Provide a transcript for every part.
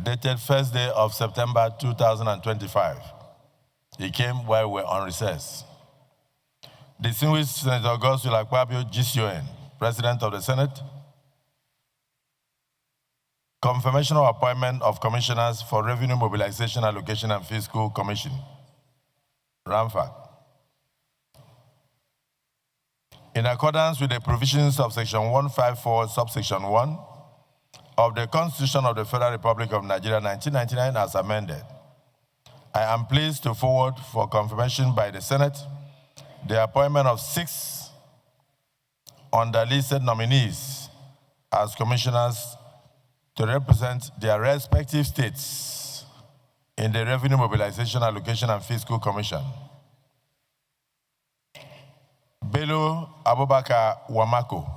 dated first day of September 2025. He came while we were on recess. Distinguished Senator Godswill Akpabio, GCON, President of the Senate. Confirmation of appointment of commissioners for Revenue Mobilization, Allocation and Fiscal Commission, RAMFAC. In accordance with the provisions of Section 154, subsection 1 of the Constitution of the Federal Republic of Nigeria, 1999, as amended, I am pleased to forward for confirmation by the Senate the appointment of 6 underlisted nominees as commissioners to represent their respective states in the Revenue Mobilization, Allocation and Fiscal Commission. Bello Abubakar Wamako.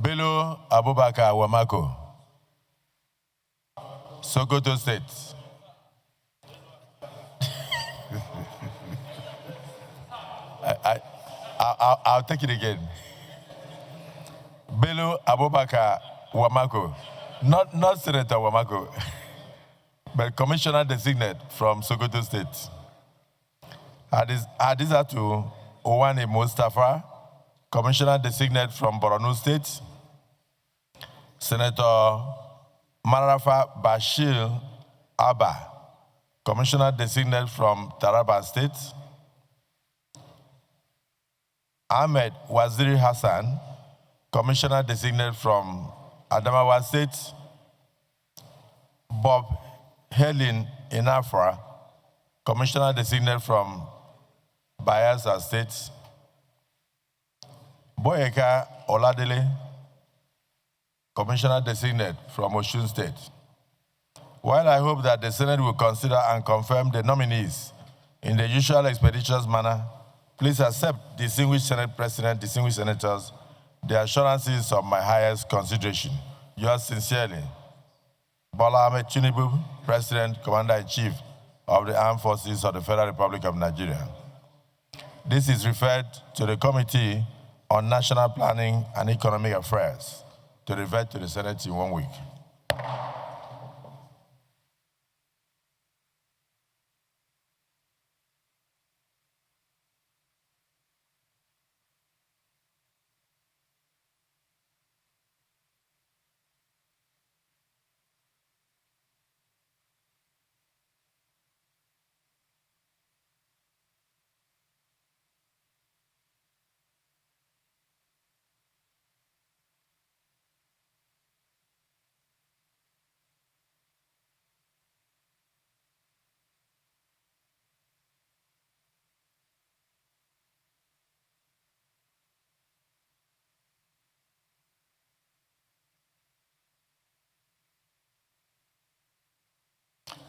Bello Abubakar Wamako. Sokoto State. I'll take it again. Bello Abubakar Wamako. Not Senator Wamako, but Commissioner designate from Sokoto State. Hadizatu Owani Mustafa, Commissioner designate from Borno State. Senator Marafa Bashir Abba, Commissioner designate from Taraba State. Ahmed Waziri Hassan, Commissioner designate from Adamawa State. Bob Helen Inafra, Commissioner designate from Bayelsa State. Boyeka Oladele, Commissioner designate from Osun State. While I hope that the Senate will consider and confirm the nominees in the usual expeditious manner, please accept, distinguished Senate President, distinguished senators, the assurances of my highest consideration. Yours sincerely, Bola Ahmed Tinubu, President, Commander-in-Chief of the Armed Forces of the Federal Republic of Nigeria. This is referred to the Committee on National Planning and Economic Affairs to revert to the Senate in 1 week.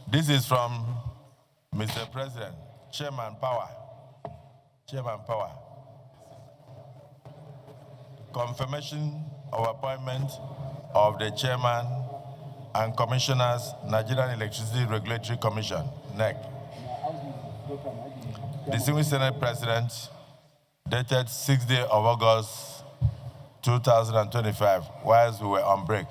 This is from Mr. President, Chairman Power. Chairman Power. Confirmation of appointment of the Chairman and Commissioners, Nigerian Electricity Regulatory Commission, NEC. Distinguished Senate President, dated 6th day of August 2025, whilst we were on break.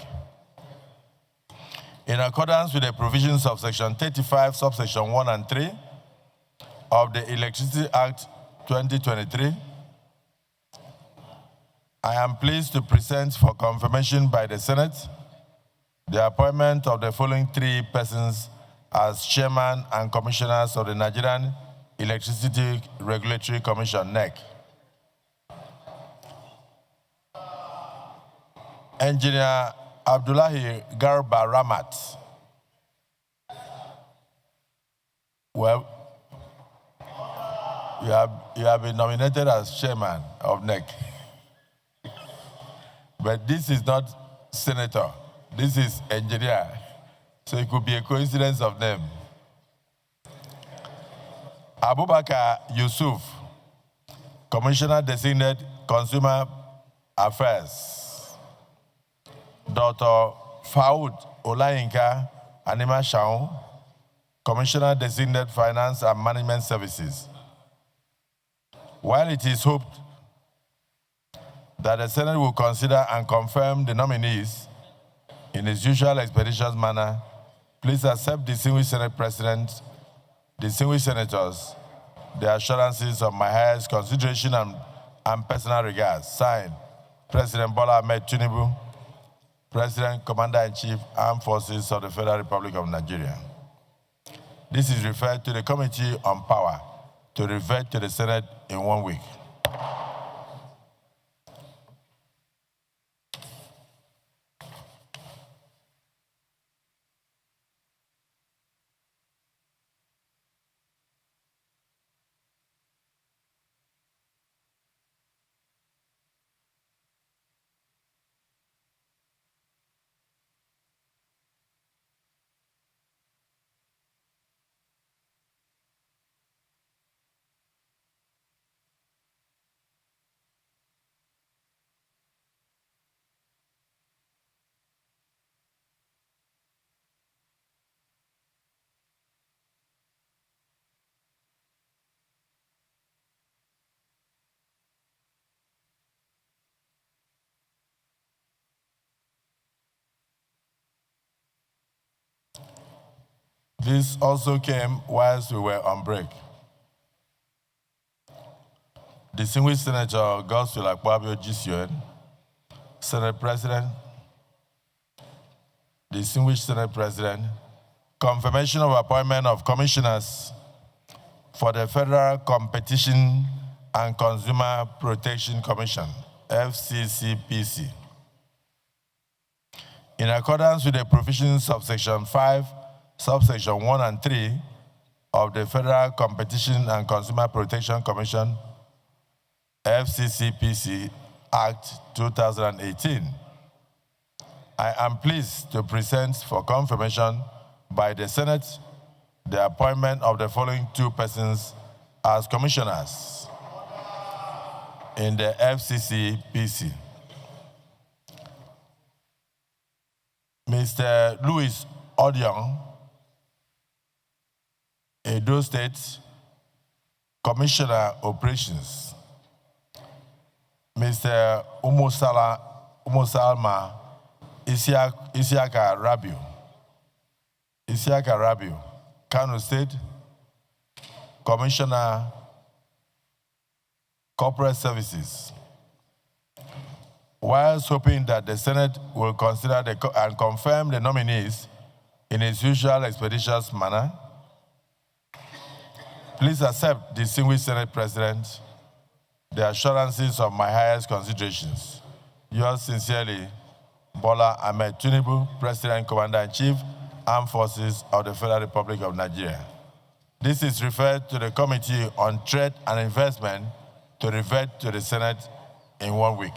In accordance with the provisions of Section 35, subsection 1 and 3 of the Electricity Act 2023, I am pleased to present for confirmation by the Senate the appointment of the following 3 persons as Chairman and Commissioners of the Nigerian Electricity Regulatory Commission, NEC. Engineer Abdullahi Garba Ramat. Well, you have been nominated as chairman of NEC. But this is not senator. This is engineer. So it could be a coincidence of name. Abubakar Yusuf, Commissioner Designated Consumer Affairs. Dr. Faud Olayinka Anima Shaun, Commissioner Designated Finance and Management Services. While it is hoped that the Senate will consider and confirm the nominees, in his usual expeditious manner, please accept distinguished Senate President, distinguished senators, the assurances of my highest consideration and personal regards. Signed, President Bola Ahmed Tinubu, President, Commander-in-Chief, Armed Forces of the Federal Republic of Nigeria. This is referred to the Committee on Power to revert to the Senate in 1 week. This also came whilst we were on break. Distinguished Senator Godswill Akpabio GCN, Senate President, Distinguished Senate President, confirmation of appointment of commissioners for the Federal Competition and Consumer Protection Commission, FCCPC. In accordance with the provisions of Section 5, Subsection 1 and 3 of the Federal Competition and Consumer Protection Commission, FCCPC Act 2018, I am pleased to present for confirmation by the Senate the appointment of the following 2 persons as commissioners in the FCCPC. Mr. Louis Odion, Edo State Commissioner Operations. Mr. Umusalma Isiaka Rabiu, Kano State Commissioner Corporate Services. Whilst hoping that the Senate will consider and confirm the nominees in its usual expeditious manner, please accept, distinguished Senate President, the assurances of my highest considerations. Yours sincerely, Bola Ahmed Tinubu, President, Commander-in-Chief, Armed Forces of the Federal Republic of Nigeria. This is referred to the Committee on Trade and Investment to revert to the Senate in 1 week.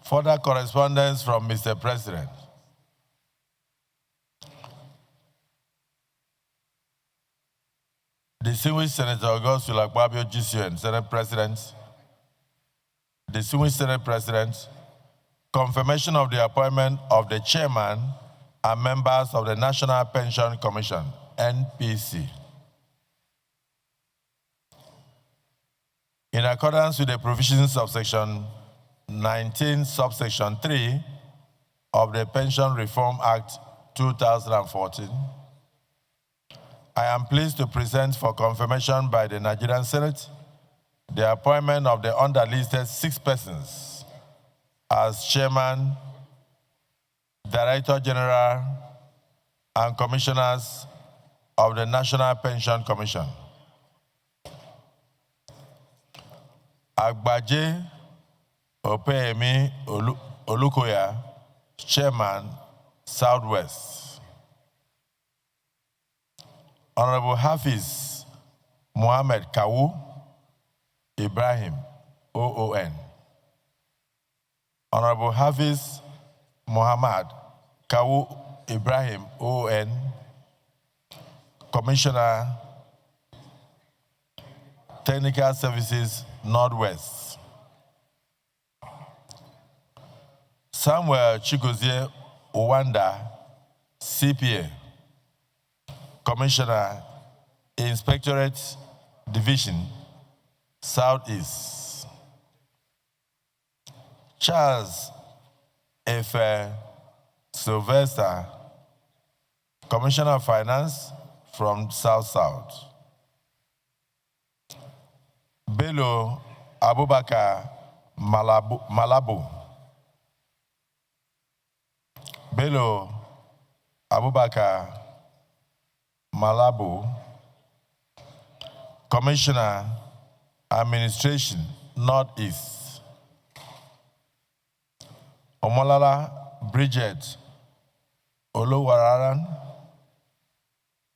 Further correspondence from Mr. President. Distinguished Senator Godswill Akpabio GCN, Senate President. Distinguished Senate President, confirmation of the appointment of the Chairman and members of the National Pension Commission, NPC. In accordance with the provisions of Section 19, Subsection 3 of the Pension Reform Act 2014, I am pleased to present for confirmation by the Nigerian Senate the appointment of the underlisted 6 persons as Chairman, Director General, and Commissioners of the National Pension Commission. Agbaje Opeyemi Olukoya, Chairman, Southwest. Honorable Hafiz Mohammed Kawu Ibrahim, OON. Honorable Hafiz Muhammad Kawu Ibrahim, OON, Commissioner, Technical Services, Northwest. Samuel Chigozie Owanda, CPA, Commissioner, Inspectorate Division, Southeast. Charles Efe Sylvester, Commissioner of Finance from South-South. Bello Abubakar Malabo. Bello Abubakar Malabo, Commissioner, Administration, Northeast. Omolala Bridget Olowararan,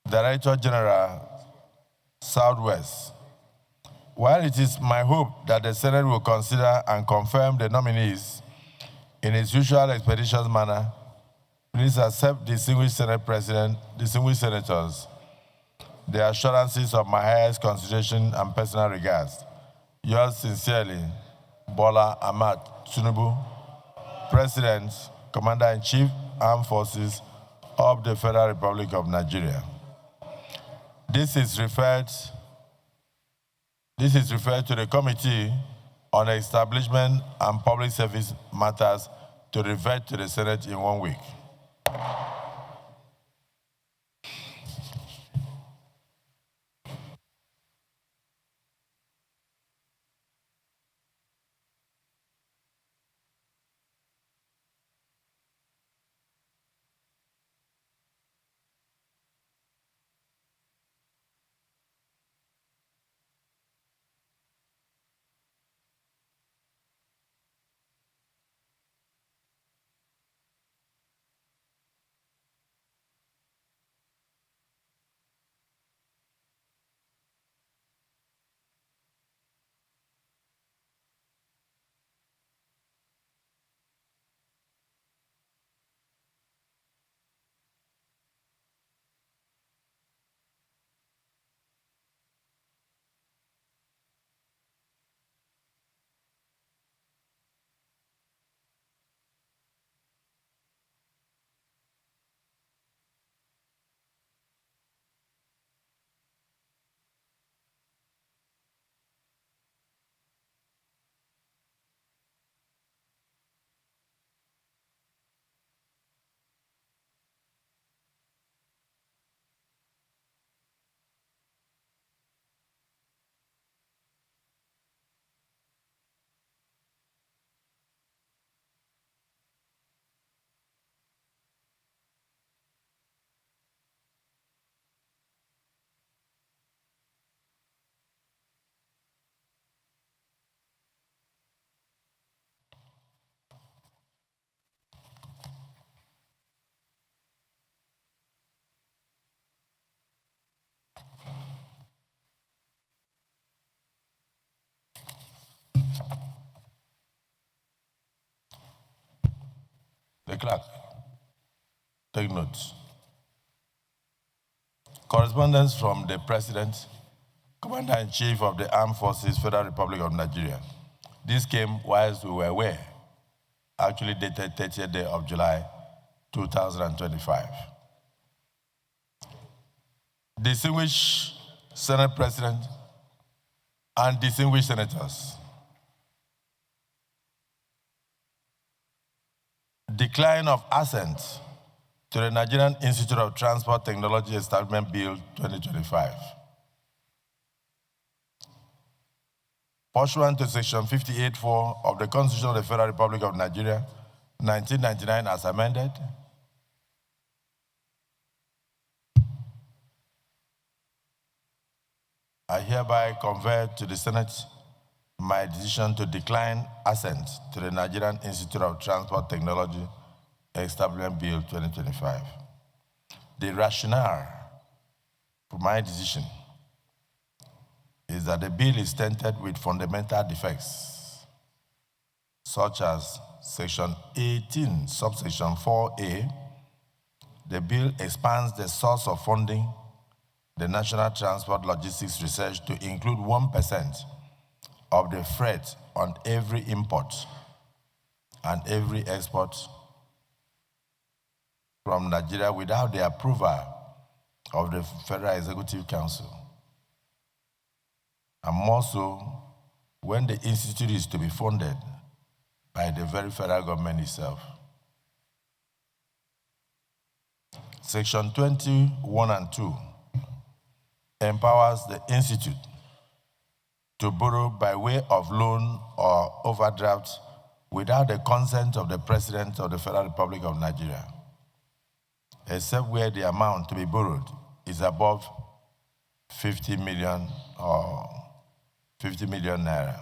Director General, Southwest. While it is my hope that the Senate will consider and confirm the nominees in its usual expeditious manner, please accept, distinguished Senate President, distinguished senators, the assurances of my highest consideration and personal regards. Yours sincerely, Bola Ahmed Tinubu, President, Commander-in-Chief, Armed Forces of the Federal Republic of Nigeria. This is referred to the Committee on Establishment and Public Service Matters to revert to the Senate in 1 week. The clerk, take notes. Correspondence from the President, Commander-in-Chief of the Armed Forces, Federal Republic of Nigeria. This came whilst we were away, actually dated 30th day of July, 2025. Distinguished Senate President and distinguished senators, decline of assent to the Nigerian Institute of Transport Technology Establishment Bill 2025. Pursuant to Section 58(4) of the Constitution of the Federal Republic of Nigeria, 1999 as amended, I hereby convey to the Senate my decision to decline assent to the Nigerian Institute of Transport Technology Establishment Bill 2025. The rationale for my decision is that the bill is tainted with fundamental defects, such as Section 18, subsection 4A. The bill expands the source of funding the National Transport Logistics Research to include 1% of the freight on every import and every export from Nigeria without the approval of the Federal Executive Council. And more so, when the institute is to be funded by the very federal government itself. Section 21 and 2 empowers the institute to borrow by way of loan or overdraft without the consent of the President of the Federal Republic of Nigeria, except where the amount to be borrowed is above 50 million or 50 million naira.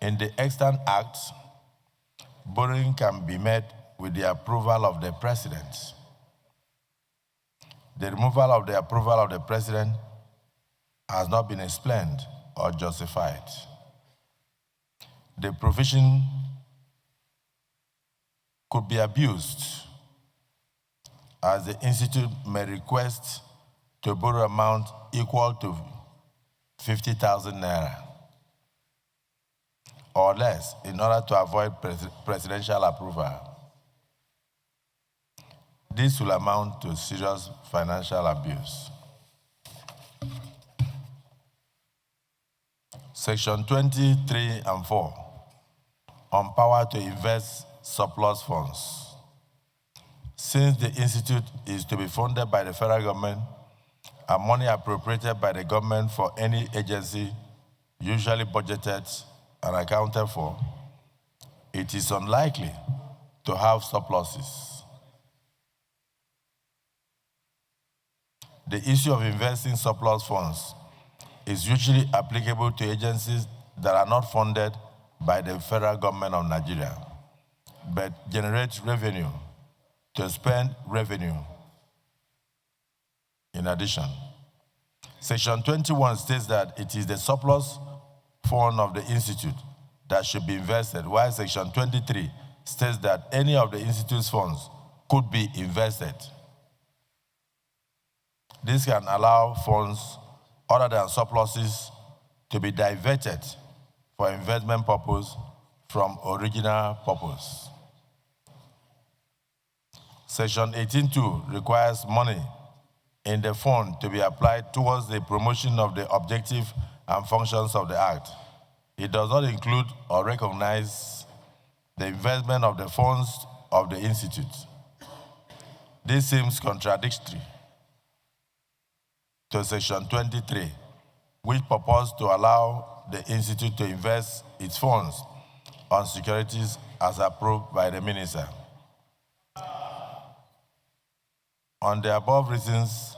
In the Extant Act, borrowing can be made with the approval of the President. The removal of the approval of the President has not been explained or justified. The provision could be abused, as the institute may request to borrow amount equal to 50,000 naira or less in order to avoid presidential approval. This will amount to serious financial abuse. Section 23 and 4, on power to invest surplus funds. Since the institute is to be funded by the federal government and money appropriated by the government for any agency usually budgeted and accounted for, it is unlikely to have surpluses. The issue of investing surplus funds is usually applicable to agencies that are not funded by the federal government of Nigeria, but generate revenue to spend revenue in addition. Section 21 states that it is the surplus fund of the institute that should be invested, while Section 23 states that any of the institute's funds could be invested. This can allow funds other than surpluses to be diverted for investment purpose from original purpose. Section 18.2 requires money in the fund to be applied towards the promotion of the objective and functions of the Act. It does not include or recognize the investment of the funds of the institute. This seems contradictory to Section 23, which purports to allow the institute to invest its funds on securities as approved by the minister. On the above reasons,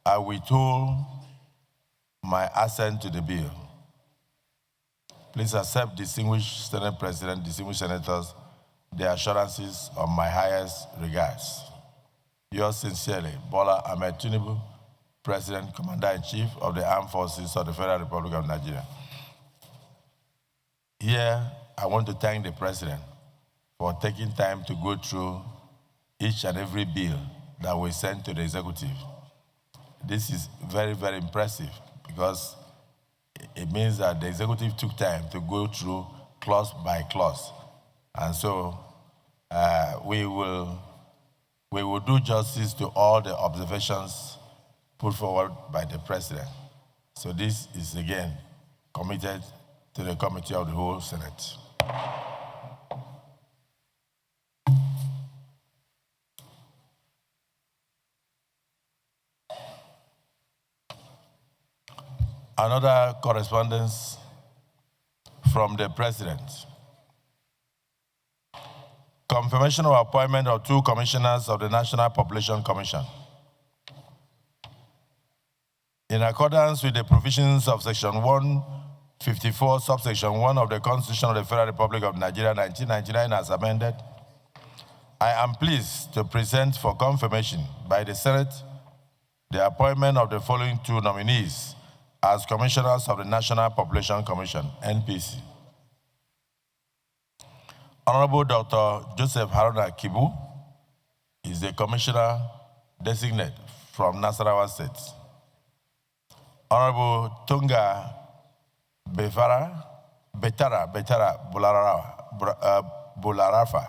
I withhold my assent to the bill. Please accept, distinguished Senate President, distinguished senators, the assurances of my highest regards. Yours sincerely, Bola Ahmed Tinubu, President, Commander-in-Chief of the Armed Forces of the Federal Republic of Nigeria. Here, I want to thank the President for taking time to go through each and every bill that we sent to the executive. This is very, very impressive because it means that the executive took time to go through clause by clause. And so we will do justice to all the observations put forward by the President. So this is again committed to the Committee of the Whole Senate. Another correspondence from the President. Confirmation of appointment of 2 commissioners of the National Population Commission. In accordance with the provisions of Section 54, subsection 1 of the Constitution of the Federal Republic of Nigeria, 1999, as amended, I am pleased to present for confirmation by the Senate the appointment of the following two nominees as Commissioners of the National Population Commission, NPC. Honorable Dr. Joseph Haruna Kibu is the Commissioner designate from Nasarawa State. Honorable Tunga Betara Bularafa,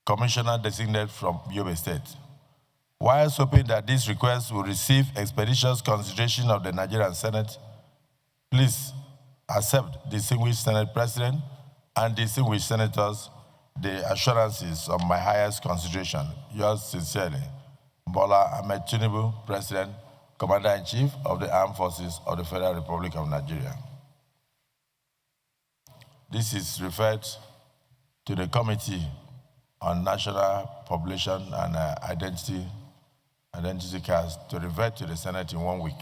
Commissioner designate from Yobe State. Whilst hoping that this request will receive expeditious consideration of the Nigerian Senate, please accept, distinguished Senate President and distinguished senators, the assurances of my highest consideration. Yours sincerely, Bola Ahmed Tinubu, President, Commander-in-Chief of the Armed Forces of the Federal Republic of Nigeria. This is referred to the Committee on National Population and Identity Cards to revert to the Senate in 1 week.